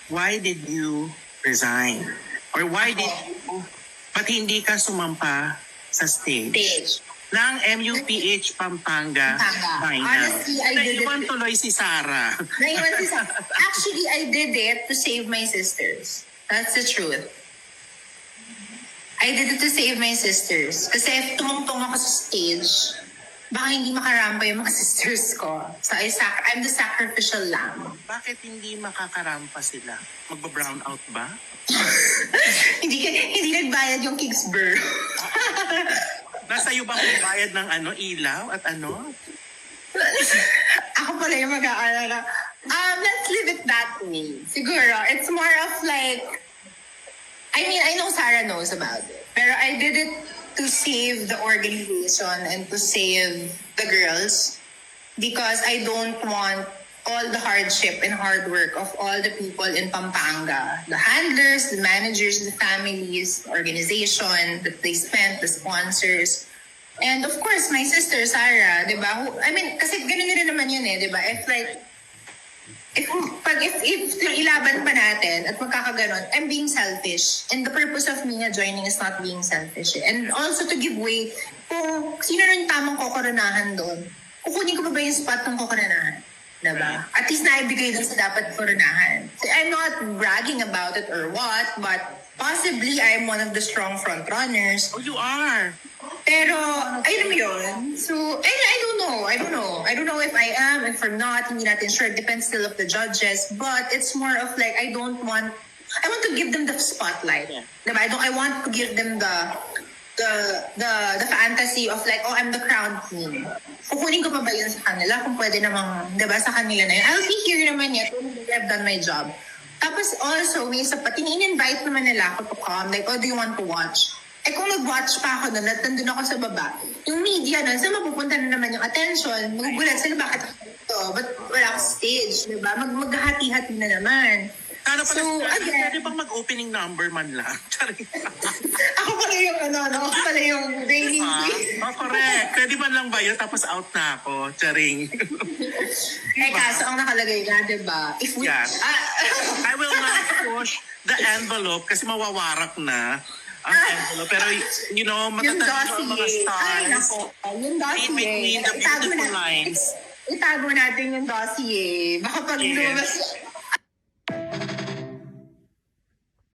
Why did you resign? Or why did you, ba't hindi ka sumampa sa stage ng MUPH Pampanga final? Honestly, I did Naiwan it. tuloy si Sarah. Actually, I did it to save my sisters. That's the truth. I did it to save my sisters. Kasi if tumungtong ako sa stage, baka hindi makarampa yung mga sisters ko. So I'm the sacrificial lamb. Bakit hindi makakarampa sila? Magba-brown out ba? hindi nagbayad yung Kingsburg. Nasa iyo ba magbayad ng ilaw at ano? Ako pala yung mag-aalala. Let's leave it that way. Siguro, it's more of like, I mean, I know Sarah knows about it. Pero I did it to save the organization and to save the girls because I don't want all the hardship and hard work of all the people in Pampanga, the handlers, the managers, the families, the organization that they spent, the sponsors, and of course my sister Sarah, di ba? I mean, kasi ganun rin naman yun di ba? If ilaban pa natin at magkakaganon, I'm being selfish. And the purpose of me joining is not being selfish. And also to give way, kung sino rin tamang kokoronahan doon, kukunin ko pa ba yung spot ng kokoronahan? Diba? At least naibigay dun sa dapat koronahan. So I'm not bragging about it or what, but possibly I'm one of the strong front runners. Oh, you are! Pero, ayun mo yun. So, I don't know. I don't know if I am, if I'm not, hindi natin sure. It depends still of the judges. But it's more of like, I want to give them the spotlight. Yeah. Diba? I want to give them the fantasy of like, oh, I'm the crown queen. Kukunin ko pa ba yun sa kanila? Kung pwede namang, diba, sa kanila na yun. I'll be here naman yet. I've done my job. Tapos also, may isa pa, in-invite naman nila ako to come. Like, oh, do you want to watch? Kung nag-watch pa ako nun at nandun ako sa baba, yung media nun, saan mapupunta na naman yung attention? Magugulat sila, bakit ako dito? Ba't wala ako stage? Diba? Maghahati-hati na naman. So, again, pwede bang mag-opening number man lang? Ako pala yung ako pala yung reigning queen. Correct. Pwede man lang ba yun? Tapos out na ako. Charing. Kaso ang nakalagay na, diba? If we... Yes. I will not push the envelope kasi mawawarak na ang envelope. Pero, matatanda ang mga stars. Yung dossier. In between the beautiful lines. Itago natin yung dossier. Baka pag lumabas